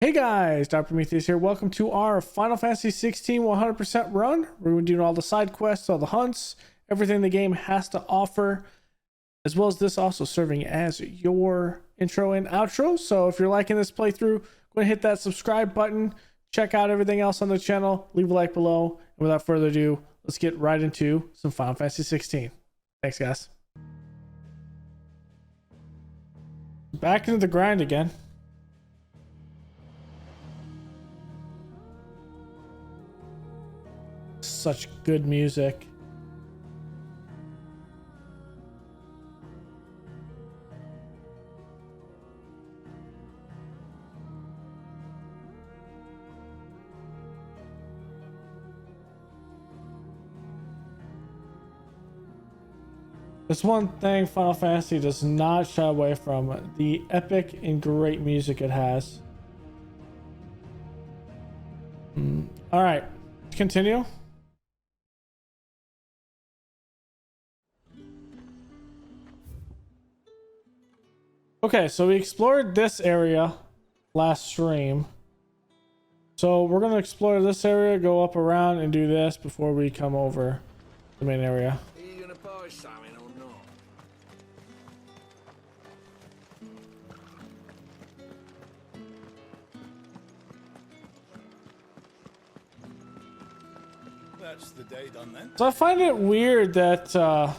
Hey guys, Dr. Prometheus here. Welcome to our Final Fantasy 16 100% run. We're doing all the side quests, all the hunts, everything the game has to offer, as well as this also serving as your intro and outro. So if you're liking this playthrough, go ahead and hit that subscribe button. Check out everything else on the channel. Leave a like below. And without further ado, let's get right into some Final Fantasy 16. Thanks, guys. Back into the grind again. Such good music. There's one thing Final Fantasy does not shy away from: the epic and great music it has. All right, continue. Okay, so we explored this area last stream. So we're going to explore this area, go up around and do this before we come over the main area. Are you gonna buy something or not? That's the day done then. So I find it weird that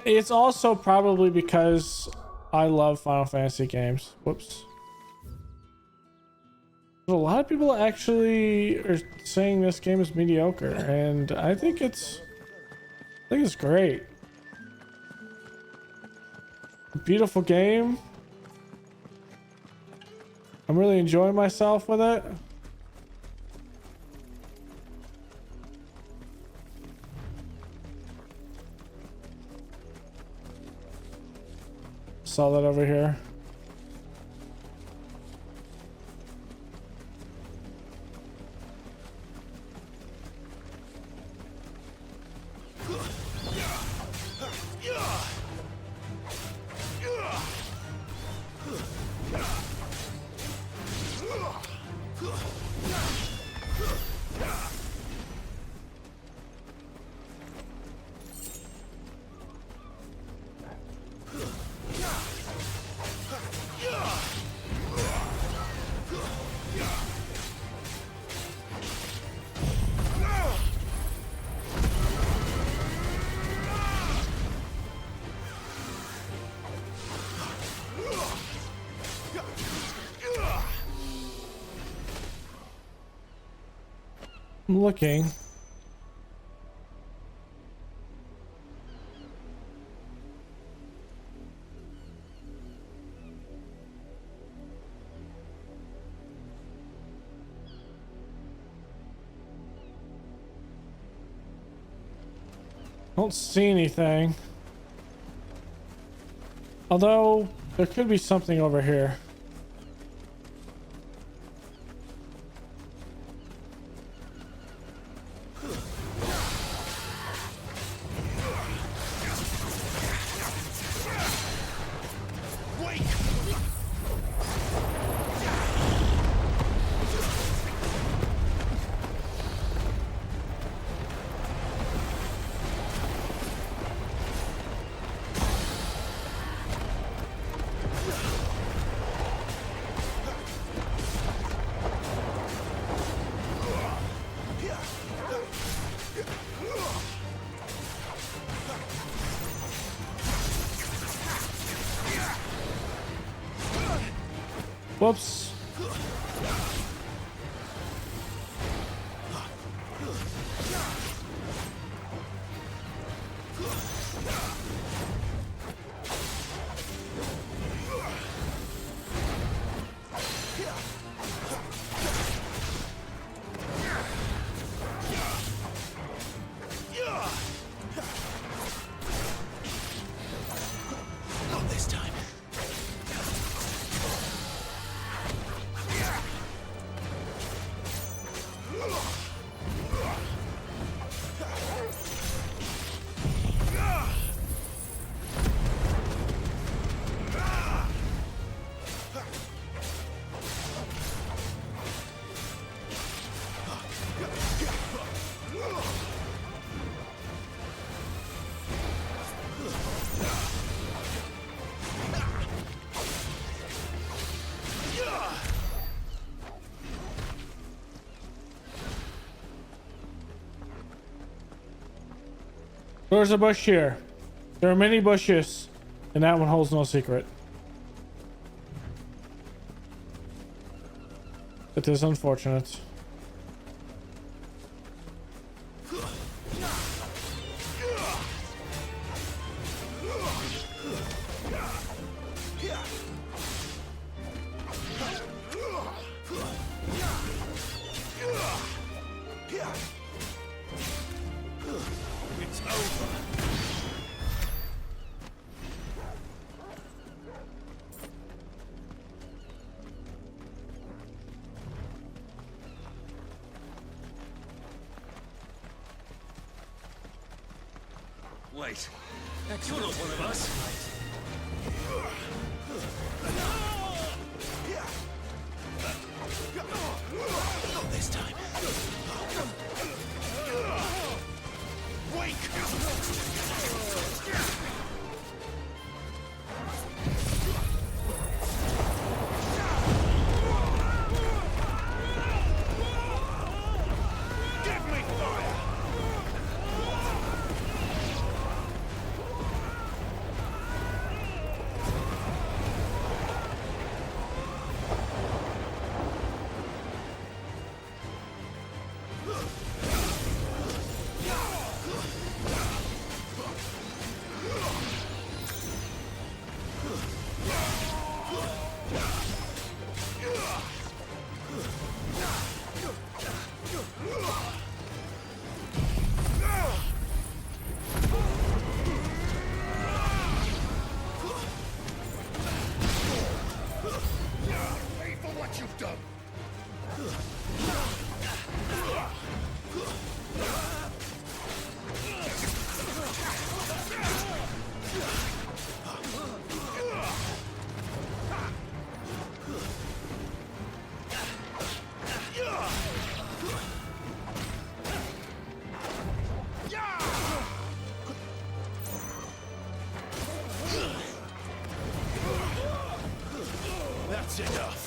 it's also probably because I love Final Fantasy games. Whoops. A lot of people actually are saying this game is mediocre, and I think it's great. Beautiful game. I'm really enjoying myself with it. Saw that over here. I'm looking. Don't see anything. Although there could be something over here. Whoops. Not this time. There's a bush here. There are many bushes, and that one holds no secret. It is unfortunate. It's over. Wait, you're not one of us. Not this time. Give me fire! Pay for what you've done! That's enough.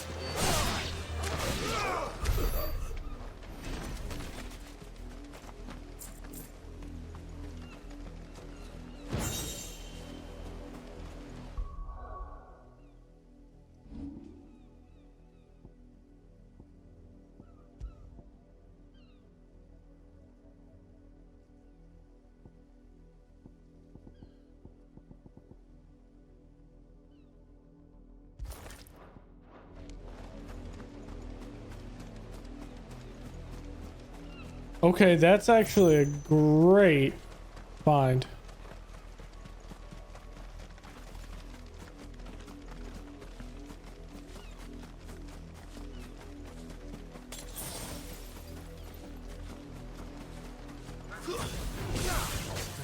Okay, that's actually a great find.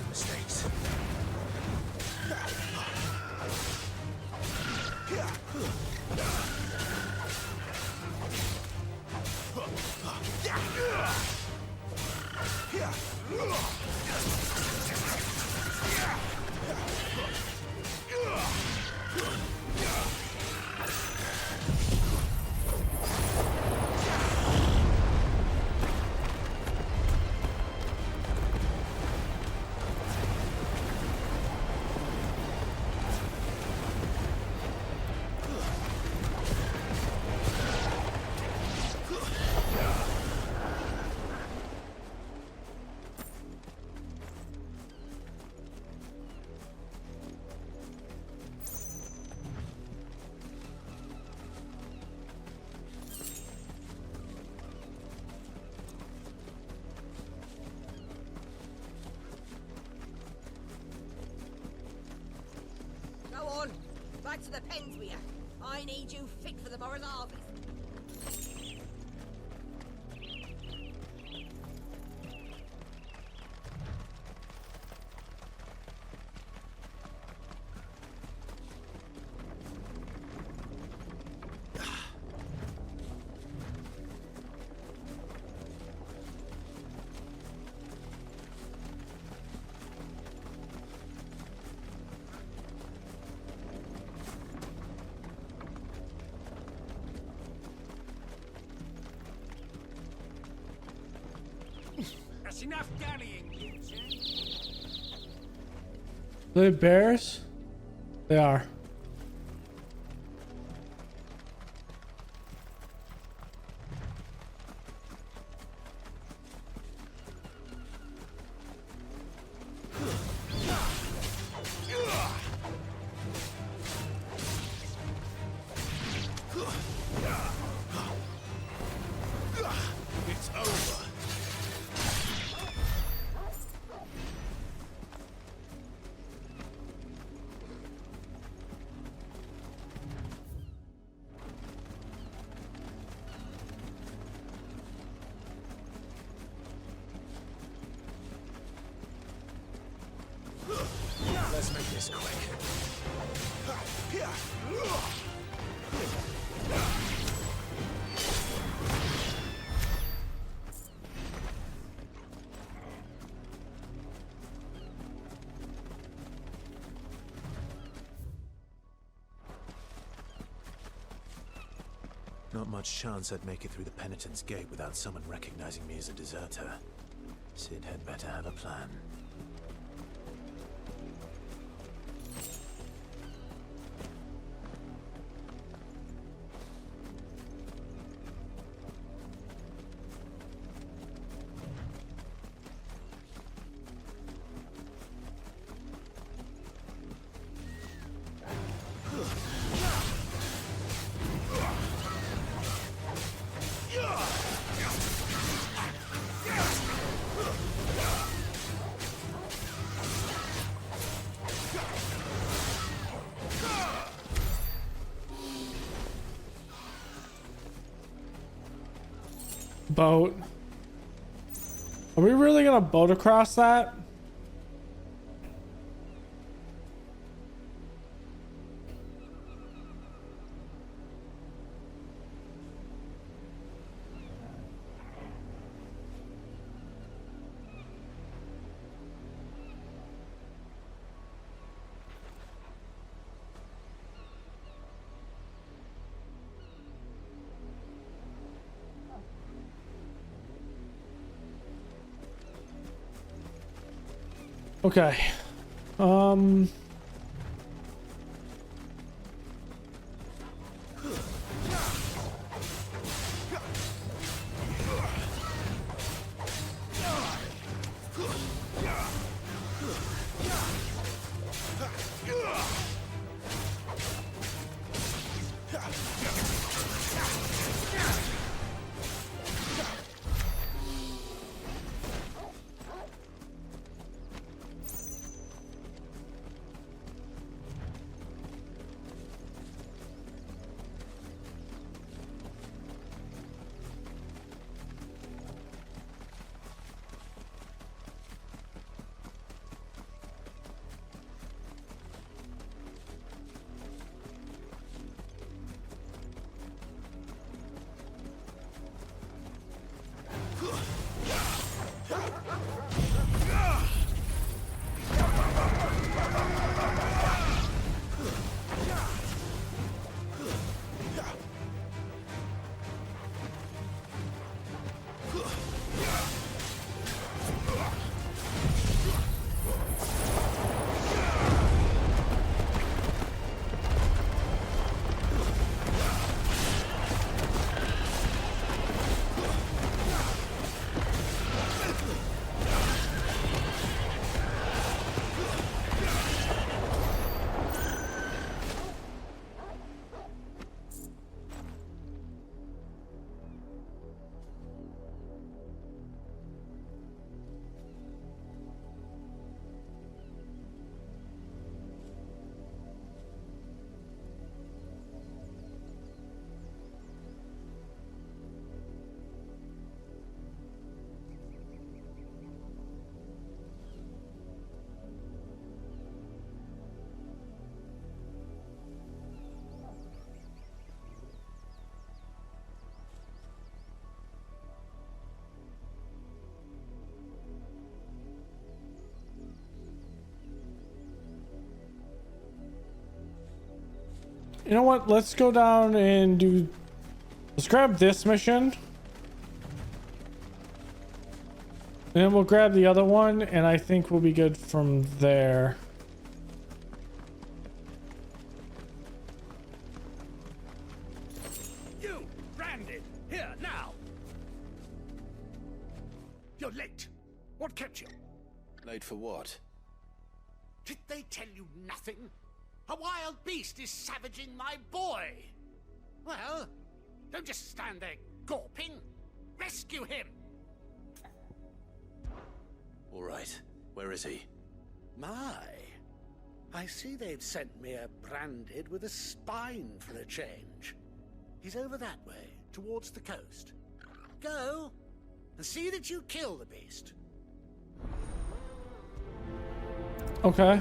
Mistakes. Go on, back to the pens with you. I need you fit for the morrow's harvest. That's enough dallying, you two. they bears? They are. It's over. Let's make this quick. Not much chance I'd make it through the Penitent's Gate without someone recognizing me as a deserter. Sid had better have a plan. Boat. Are we really gonna boat across that? Okay. You know what? Let's go down and do... Let's grab this mission. And then we'll grab the other one, and I think we'll be good from there. branded. Here, now. You're late. What kept you? Late for what? Did they tell you nothing? A wild beast is savaging my boy. Well, don't just stand there gawping. Rescue him. All right. Where is he? My. I see they've sent me a branded with a spine for a change. He's over that way, towards the coast. Go, and see that you kill the beast. Okay.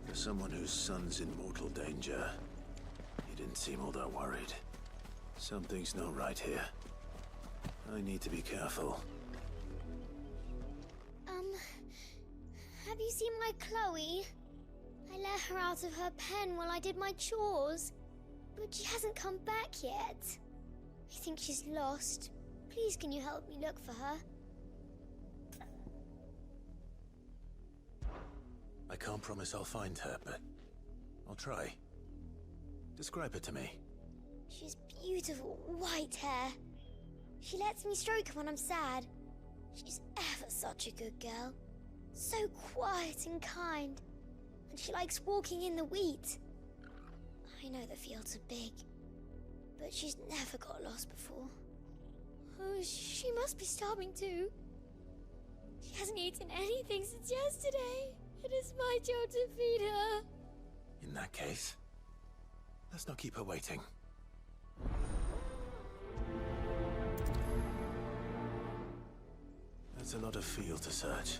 For someone whose son's in mortal danger, he didn't seem all that worried. Something's not right here. I need to be careful. Have you seen my Chloe? I let her out of her pen while I did my chores, but she hasn't come back yet. I think she's lost. Please, can you help me look for her? I can't promise I'll find her, but I'll try. Describe her to me. She's beautiful, white hair. She lets me stroke her when I'm sad. She's ever such a good girl. So quiet and kind. And she likes walking in the wheat. I know the fields are big, but she's never got lost before. Oh, she must be starving too. She hasn't eaten anything since yesterday. It is my job to feed her. In that case, let's not keep her waiting. That's a lot of field to search.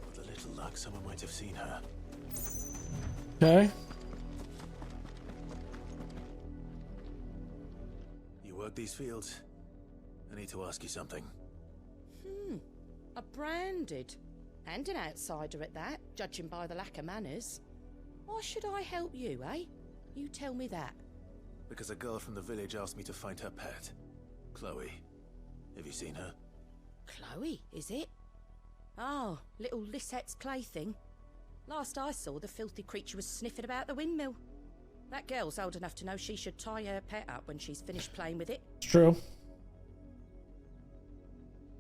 With a little luck, someone might have seen her. Okay. You work these fields? I need to ask you something. A branded. And an outsider at that, judging by the lack of manners. Why should I help you, eh? You tell me that. Because a girl from the village asked me to find her pet. Chloe. Have you seen her? Chloe, is it? Oh, little Lisette's plaything. Last I saw, the filthy creature was sniffing about the windmill. That girl's old enough to know she should tie her pet up when she's finished playing with it. It's true.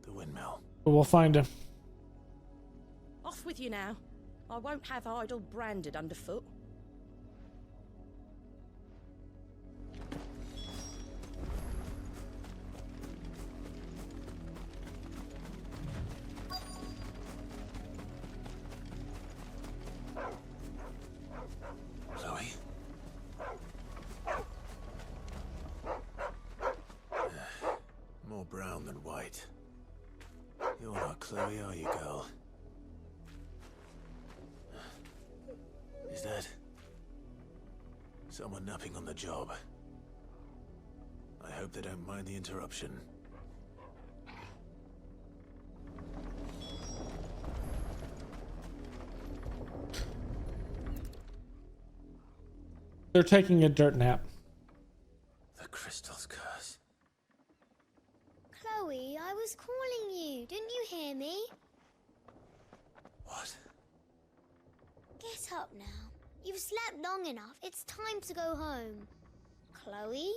The windmill. But we'll find him. Off with you now. I won't have idle branded underfoot. Chloe? More brown than white. You're not Chloe, are you, girl? Is that someone napping on the job? I hope they don't mind the interruption. They're taking a dirt nap. The crystal's curse. Chloe, I was calling you. Didn't you hear me? What? Get up now. You've slept long enough. It's time to go home. Chloe?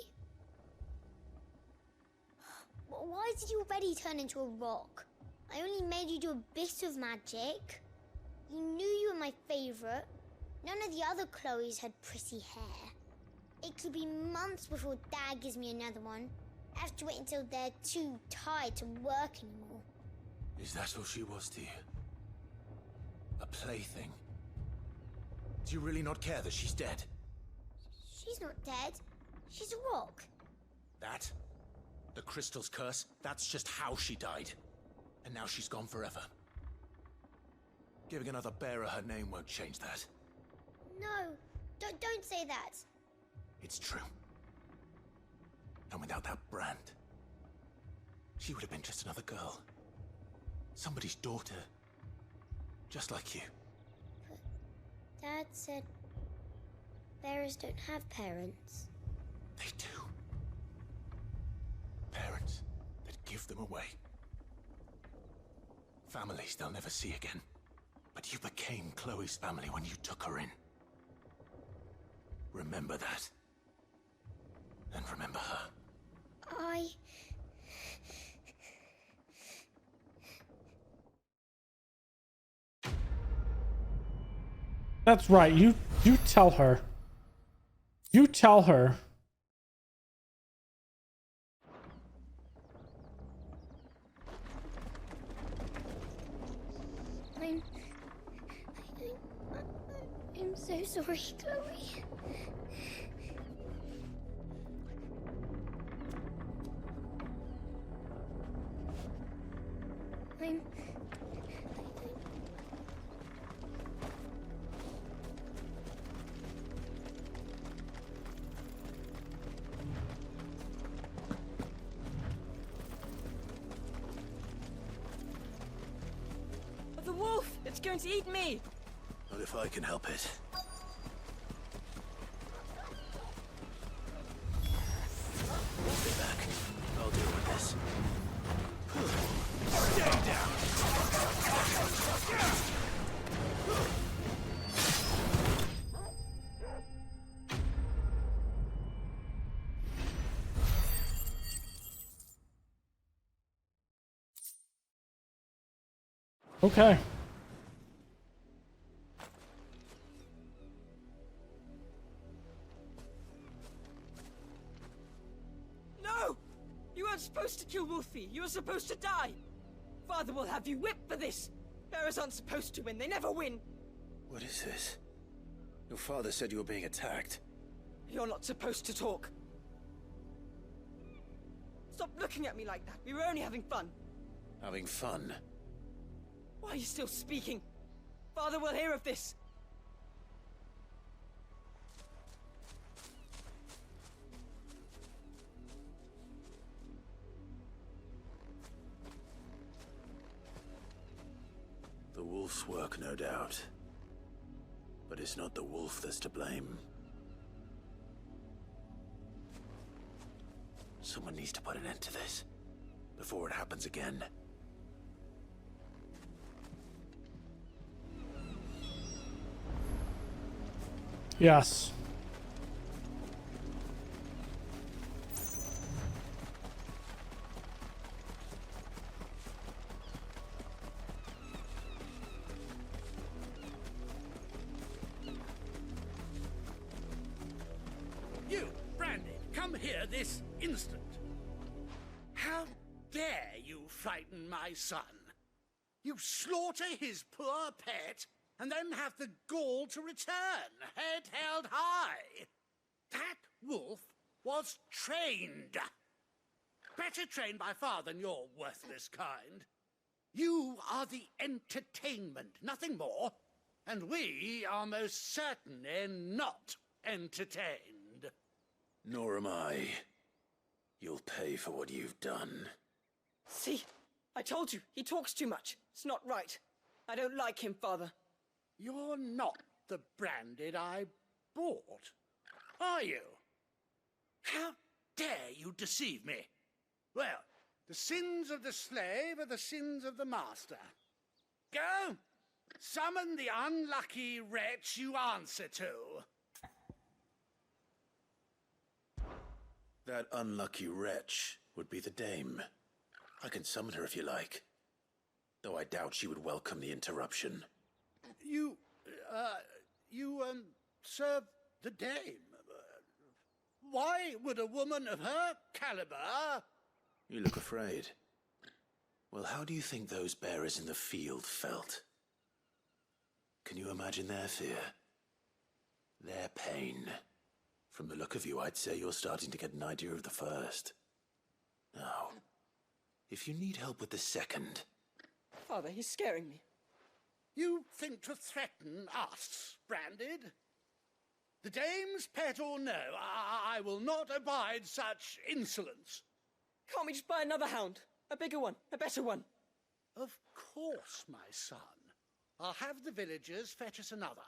Why did you already turn into a rock? I only made you do a bit of magic. You knew you were my favorite. None of the other Chloes had pretty hair. It could be months before Dad gives me another one. I have to wait until they're too tired to work anymore. Is that all she was to you? A plaything? Do you really not care that she's dead? She's not dead. She's a rock. That? The crystal's curse? That's just how she died. And now she's gone forever. Giving another bearer her name won't change that. No, don't say that. It's true. And without that brand, she would have been just another girl. Somebody's daughter. Just like you. But Dad said bearers don't have parents. They do. Parents that give them away. Families they'll never see again. But you became Chloe's family when you took her in. Remember that. And remember her. That's right. You tell her. You tell her. I'm so sorry, Chloe. The wolf! It's going to eat me! Not if I can help it. Stay back. I'll deal with this. Stay down! Okay. No! You weren't supposed to kill Wolfie. You were supposed to die. Father will have you whipped for this. Bearers aren't supposed to win. They never win. What is this? Your father said you were being attacked. You're not supposed to talk. Stop looking at me like that. We were only having fun. Having fun? Why are you still speaking? Father will hear of this. The wolf's work, no doubt. But it's not the wolf that's to blame. Someone needs to put an end to this before it happens again. Yes. You, Brandy, come here this instant. How dare you frighten my son? You slaughter his poor pet, and then have the gall to return, head held high. That wolf was trained. Better trained by far than your worthless kind. You are the entertainment, nothing more. And we are most certainly not entertained. Nor am I. You'll pay for what you've done. See? I told you. He talks too much. It's not right. I don't like him, Father. You're not the Branded I bought, are you? How dare you deceive me? Well, the sins of the slave are the sins of the master. Go! Summon the unlucky wretch you answer to. That unlucky wretch would be the dame. I can summon her if you like. Though I doubt she would welcome the interruption. You serve the dame. Why would a woman of her caliber... You look afraid. Well, how do you think those bearers in the field felt? Can you imagine their fear? Their pain? From the look of you, I'd say you're starting to get an idea of the first. Now, if you need help with the second... Father, he's scaring me. You think to threaten us, Branded? The dame's pet or no, I will not abide such insolence. Can't we just buy another hound? A bigger one, a better one. Of course, my son. I'll have the villagers fetch us another.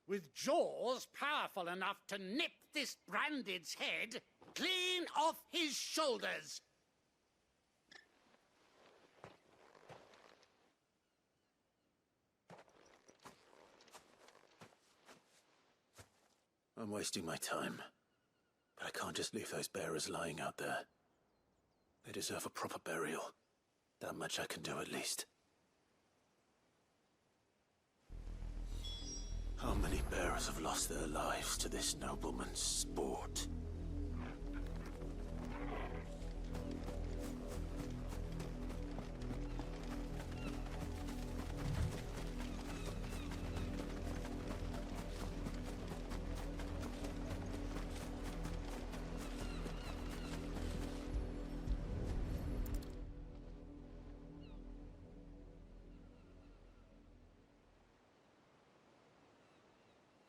With jaws powerful enough to nip this Branded's head clean off his shoulders. I'm wasting my time. But I can't just leave those bearers lying out there. They deserve a proper burial. That much I can do at least. How many bearers have lost their lives to this nobleman's sport?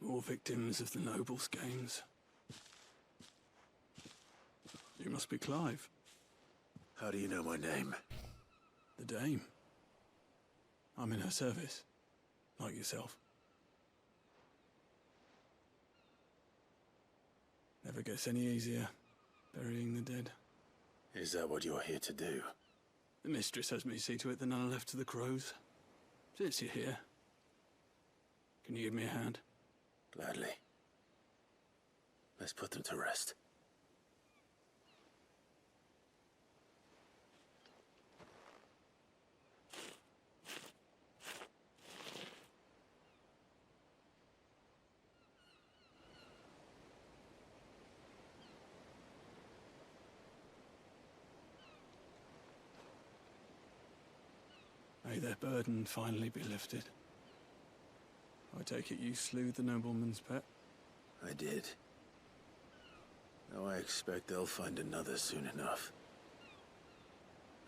More victims of the nobles' games. You must be Clive. How do you know my name? The Dame. I'm in her service, like yourself. Never gets any easier, burying the dead. Is that what you're here to do? The mistress has me see to it that none are left to the crows. Since you're here, can you give me a hand? Gladly. Let's put them to rest. May their burden finally be lifted. I take it you slew the nobleman's pet? I did. Now I expect they'll find another soon enough.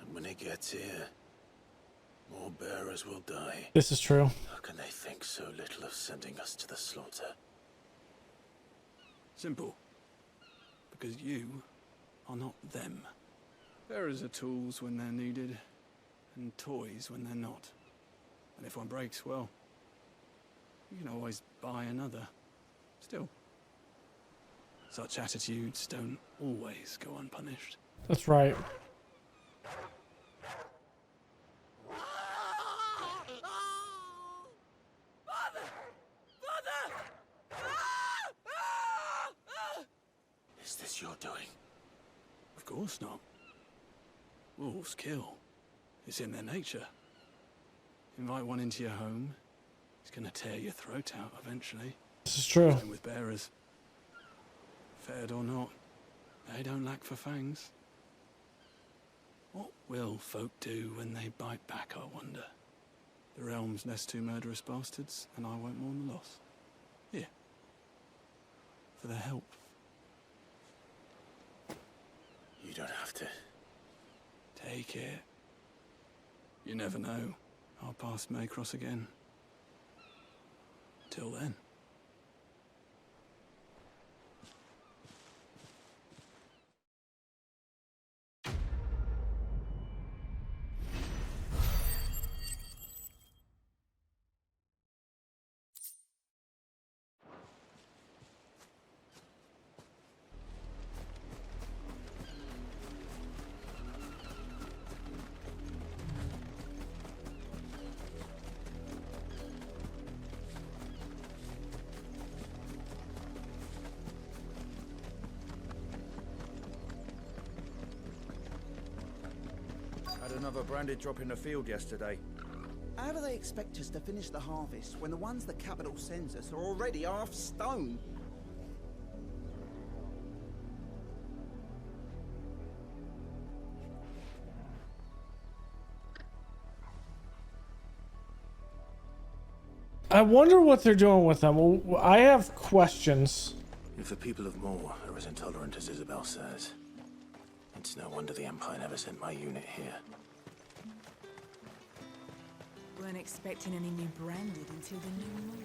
And when it gets here, more bearers will die. This is true. How can they think so little of sending us to the slaughter? Simple. Because you are not them. Bearers are tools when they're needed, and toys when they're not. And if one breaks, well, you can always buy another. Still, such attitudes don't always go unpunished. That's right. Is this your doing? Of course not. Wolves kill. It's in their nature. Invite one into your home, he's gonna tear your throat out eventually. This is true. Same with bearers. Fed or not, they don't lack for fangs. What will folk do when they bite back, I wonder? The realm's nest two murderous bastards, and I won't mourn the loss. Here. For their help. You don't have to. Take it. You never know. Our paths may cross again. Till then. Had another branded drop in the field yesterday. How do they expect us to finish the harvest when the ones the capital sends us are already half stone? I wonder what they're doing with them. Well, I have questions. If the people of Moor are as intolerant as Isabel says, it's no wonder the Empire never sent my unit here. Weren't expecting any new branded until the new moon.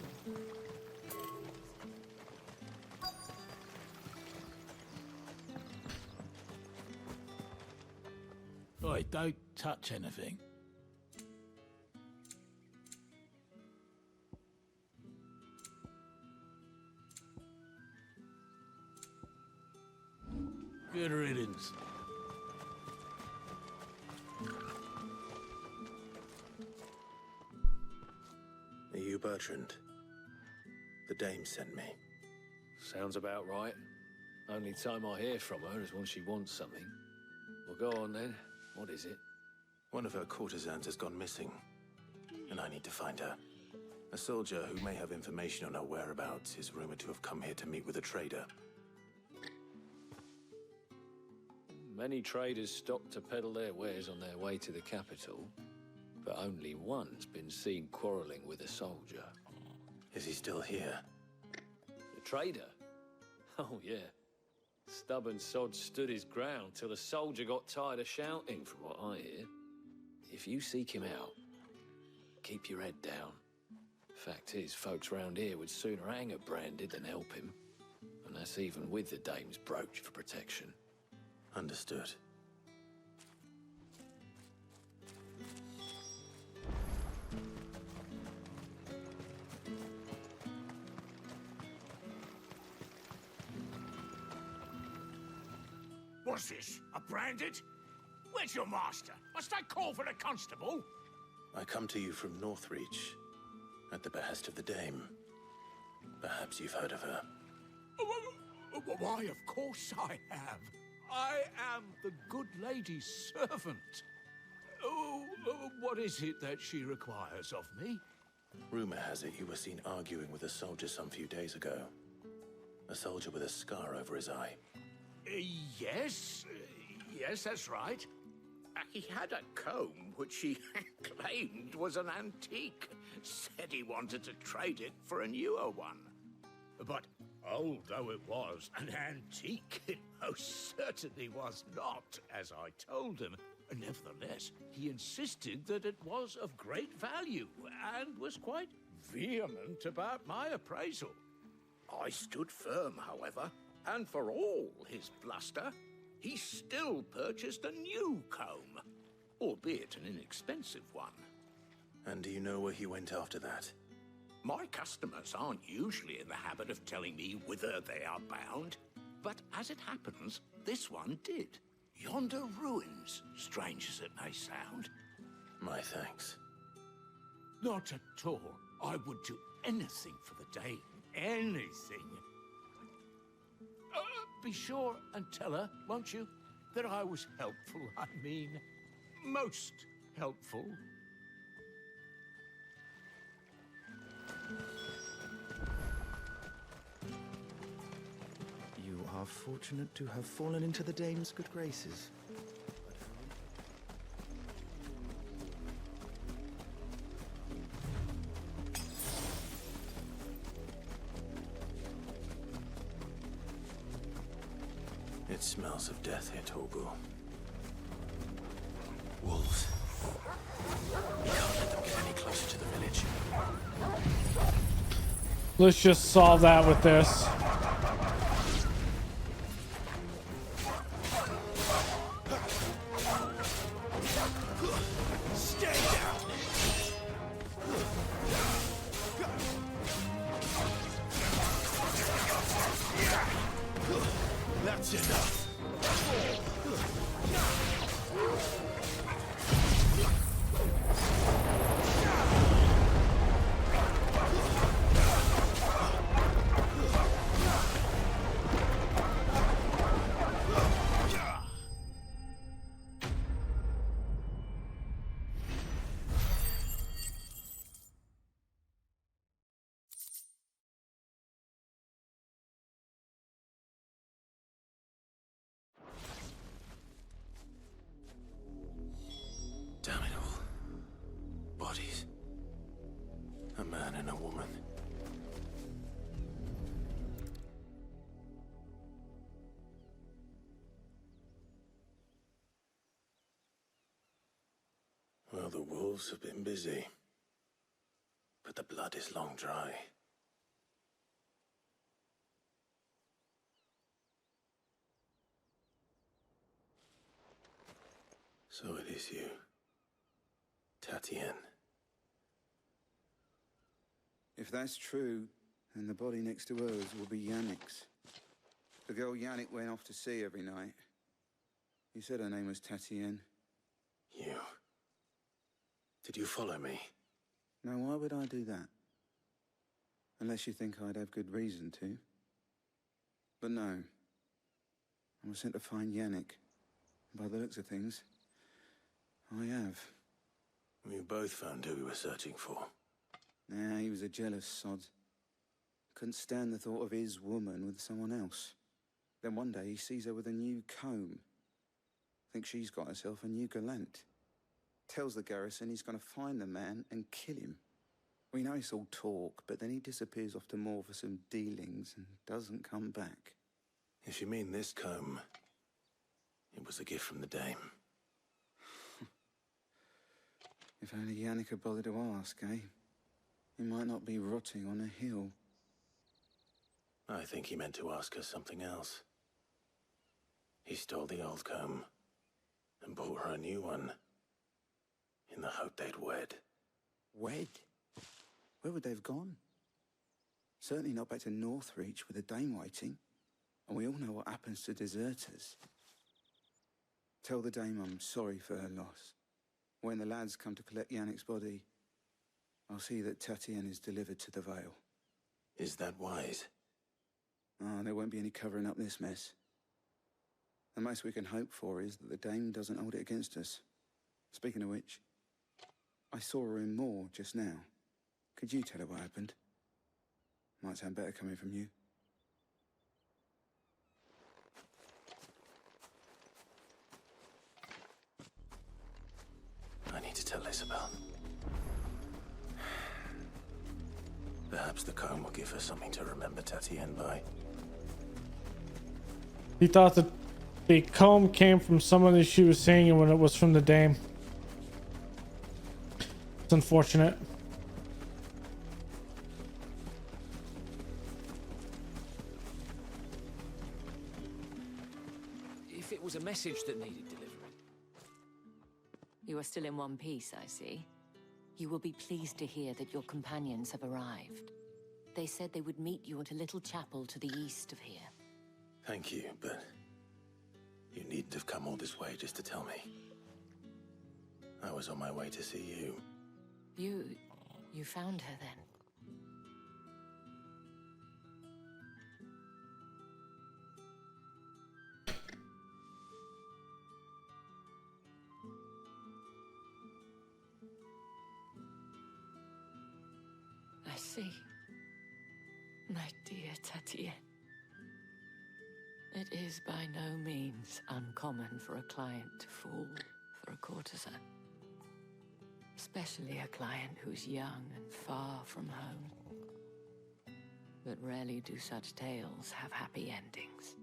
Oi, don't touch anything. Good riddance. Are you Bertrand? The Dame sent me. Sounds about right. Only time I hear from her is when she wants something. Well, go on then. What is it? One of her courtesans has gone missing, and I need to find her. A soldier who may have information on her whereabouts is rumored to have come here to meet with a trader. Many traders stop to peddle their wares on their way to the capital, but only one's been seen quarreling with a soldier. Is he still here? The trader? Oh, yeah. Stubborn sod stood his ground till the soldier got tired of shouting, from what I hear. If you seek him out, keep your head down. Fact is, folks round here would sooner hang a branded than help him. And that's even with the dame's brooch for protection. Understood. What's this? A branded? Where's your master? Must I call for the constable? I come to you from Northreach, at the behest of the Dame. Perhaps you've heard of her. Why, of course I have. I am the good lady's servant. What is it that she requires of me? Rumor has it you were seen arguing with a soldier some few days ago. A soldier with a scar over his eye. Yes, that's right. He had a comb which he claimed was an antique. Said he wanted to trade it for a newer one. But although it was an antique, it most certainly was not, as I told him. Nevertheless, he insisted that it was of great value and was quite vehement about my appraisal. I stood firm, however, and for all his bluster, he still purchased a new comb, albeit an inexpensive one. And do you know where he went after that? My customers aren't usually in the habit of telling me whither they are bound, but as it happens, this one did. Yonder ruins, strange as it may sound. My thanks. Not at all. I would do anything for the Dame. Anything. Be sure and tell her, won't you, that I was helpful. I mean, most helpful. You are fortunate to have fallen into the Dame's good graces. It smells of death here, Torgal. Wolves. We can't let them get any closer to the village. Let's just solve that with this. Stay down. That's enough. Damn it all. Bodies. A man and a woman. Well, the wolves have been busy. But the blood is long dry. So it is you. Tatienne. If that's true, then the body next to hers will be Yannick's. The girl Yannick went off to sea every night. He said her name was Tatienne. You. Did you follow me? Now, why would I do that? Unless you think I'd have good reason to. But no, I was sent to find Yannick. By the looks of things, I have. We both found who we were searching for. Nah, he was a jealous sod. Couldn't stand the thought of his woman with someone else. Then one day he sees her with a new comb. Thinks she's got herself a new gallant. Tells the garrison he's going to find the man and kill him. We know it's all talk, but then he disappears off to Moor for some dealings and doesn't come back. If you mean this comb, it was a gift from the dame. If only Yannick had bothered to ask, eh? He might not be rotting on a hill. I think he meant to ask her something else. He stole the old comb and bought her a new one in the hope they'd wed. Wed? Where would they have gone? Certainly not back to Northreach with a dame waiting. And we all know what happens to deserters. Tell the dame I'm sorry for her loss. When the lads come to collect Yannick's body, I'll see that Tatienne is delivered to the Vale. Is that wise? Ah, there won't be any covering up this mess. The most we can hope for is that the dame doesn't hold it against us. Speaking of which, I saw her in Moor just now. Could you tell her what happened? Might sound better coming from you. I need to tell Isabel. Perhaps the comb will give her something to remember Tatienne by. He thought that the comb came from someone that she was seeing when it was from the dame. It's unfortunate. If it was a message that needed delivering. You are still in one piece, I see. You will be pleased to hear that your companions have arrived. They said they would meet you at a little chapel to the east of here. Thank you, but you needn't have come all this way just to tell me. I was on my way to see you. You found her then? I see. My dear Tatienne. It is by no means uncommon for a client to fall for a courtesan. Especially a client who's young and far from home. But rarely do such tales have happy endings.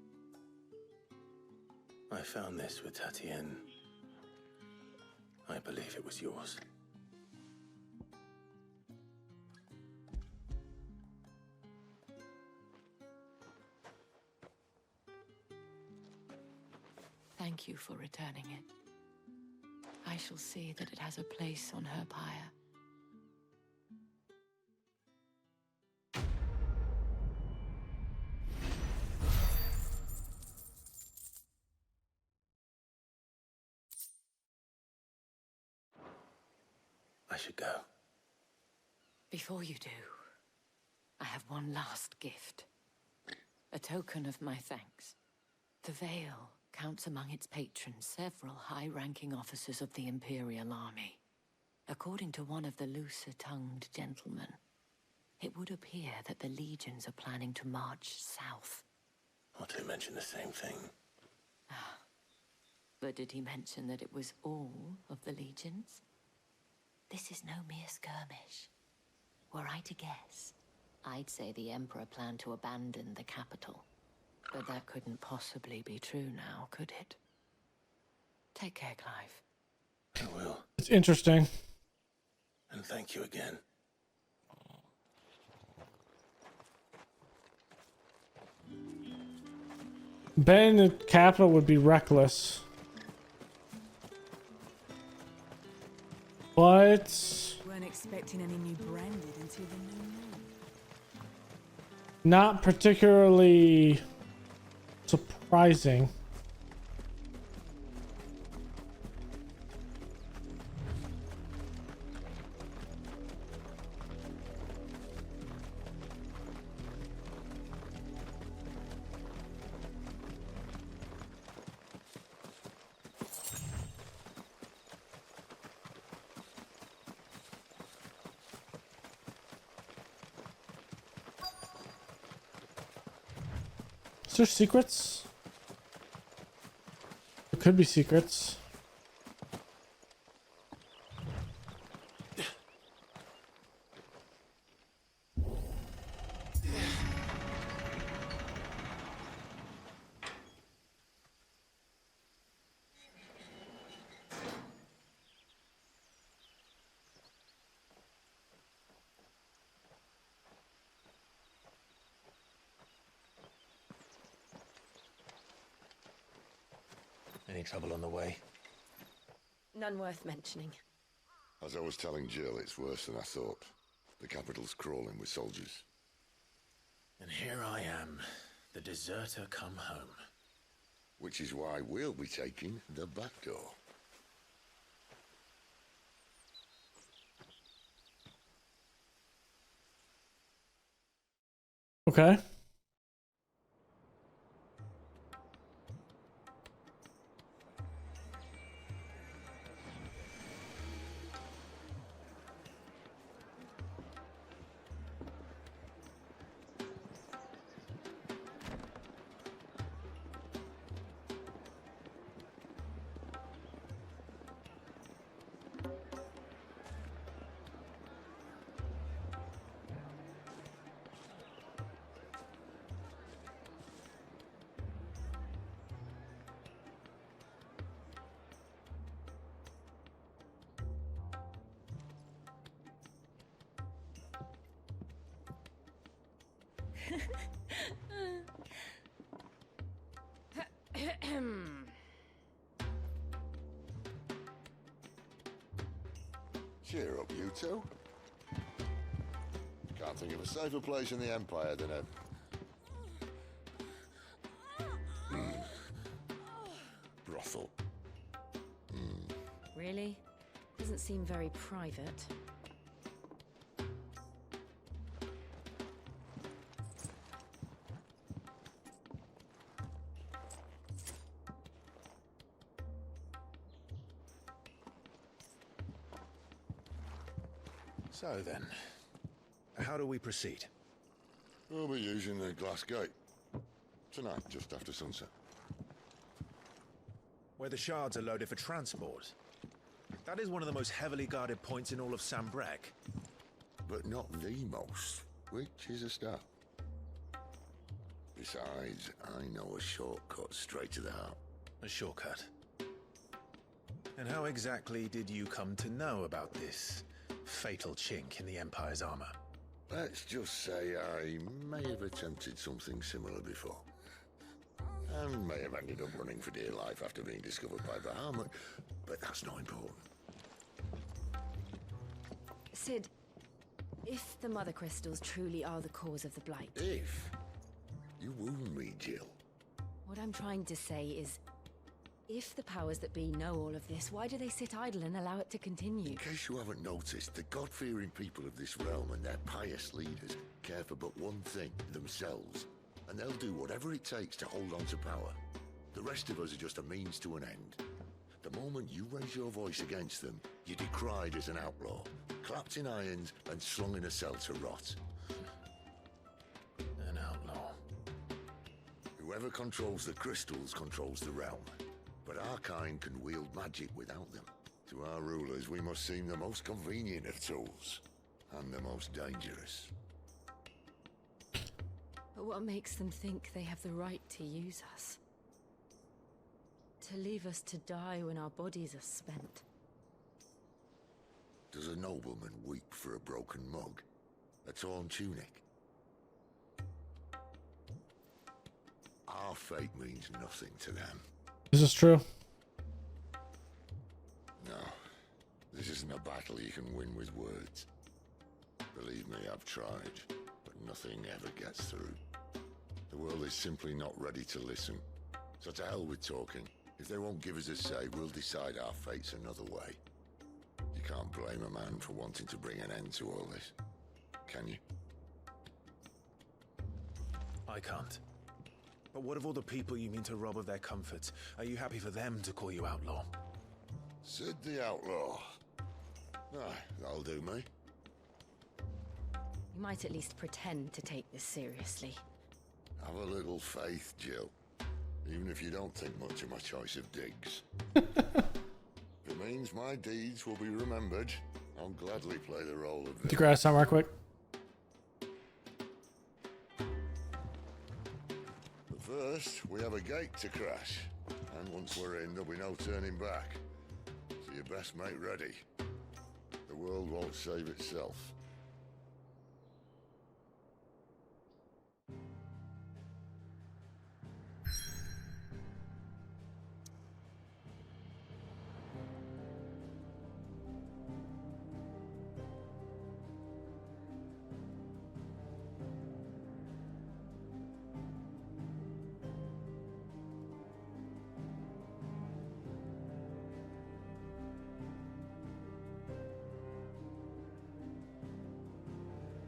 I found this with Tatienne. I believe it was yours. Thank you for returning it. I shall see that it has a place on her pyre. I should go. Before you do, I have one last gift. A token of my thanks. The Vale counts among its patrons several high-ranking officers of the Imperial Army. According to one of the looser-tongued gentlemen, it would appear that the legions are planning to march south. Not to mention the same thing. But did he mention that it was all of the legions? This is no mere skirmish. Were I to guess, I'd say the Emperor planned to abandon the capital. But that couldn't possibly be true now, could it? Take care, Clive. I will. It's interesting. And thank you again. Ben in the capital would be reckless. But Weren't expecting any new branded until the new moon. not particularly surprising. Is there secrets? There could be secrets. Any trouble on the way? None worth mentioning. As I was telling Jill, it's worse than I thought. The capital's crawling with soldiers. And here I am, the deserter come home. Which is why we'll be taking the back door. Okay. Cheer up, you two. Can't think of a safer place in the Empire than a... brothel. Really? Doesn't seem very private. So then, how do we proceed? We'll be using the glass gate. Tonight, just after sunset. Where the shards are loaded for transport. That is one of the most heavily guarded points in all of Sambrek. But not the most, which is a start. Besides, I know a shortcut straight to the heart. A shortcut? And how exactly did you come to know about this fatal chink in the Empire's armor? Let's just say I may have attempted something similar before. And may have ended up running for dear life after being discovered by Bahamut, but that's not important. Sid, if the Mother Crystals truly are the cause of the Blight... If? You wound me, Jill. What I'm trying to say is, if the powers that be know all of this, why do they sit idle and allow it to continue? In case you haven't noticed, the God-fearing people of this realm and their pious leaders care for but one thing, themselves. And they'll do whatever it takes to hold on to power. The rest of us are just a means to an end. The moment you raise your voice against them, you're decried as an outlaw, clapped in irons and slung in a cell to rot. An outlaw. Whoever controls the crystals controls the realm. But our kind can wield magic without them. To our rulers, we must seem the most convenient of tools, and the most dangerous. But what makes them think they have the right to use us? To leave us to die when our bodies are spent? Does a nobleman weep for a broken mug? A torn tunic? Our fate means nothing to them. This is true. No, this isn't a battle you can win with words. Believe me, I've tried, but nothing ever gets through. The world is simply not ready to listen. So to hell with talking. If they won't give us a say, we'll decide our fates another way. You can't blame a man for wanting to bring an end to all this, can you? I can't. But what of all the people you mean to rob of their comforts? Are you happy for them to call you outlaw? Sid the Outlaw. Aye, that'll do me. You might at least pretend to take this seriously. Have a little faith, Jill. Even if you don't think much of my choice of digs. If it means my deeds will be remembered, I'll gladly play the role of The villain. grass on real quick. But first, we have a gate to crash. And once we're in, there'll be no turning back. So you best make ready. The world won't save itself.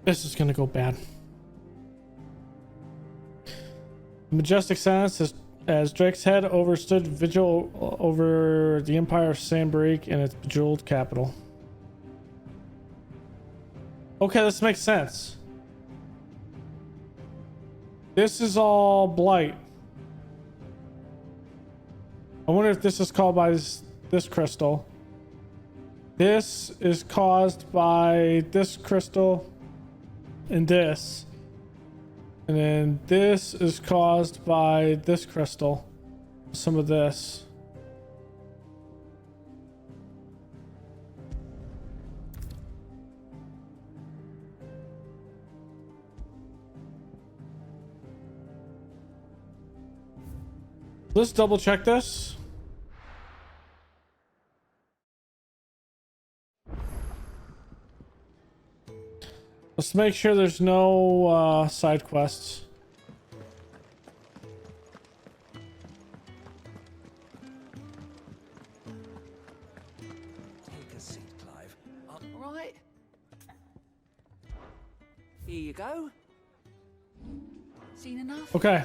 This is gonna go bad. Majestic silence as Drake's head overstood vigil over the Empire of Sandbreak and its bejeweled capital. Okay, this makes sense. This is all blight. I wonder if this is called by this crystal. This is caused by this crystal and this. And then this is caused by this crystal. Some of this. Let's double check this. Let's make sure there's no side quests. Take a seat, Clive. All right. Here you go. Seen enough? Okay.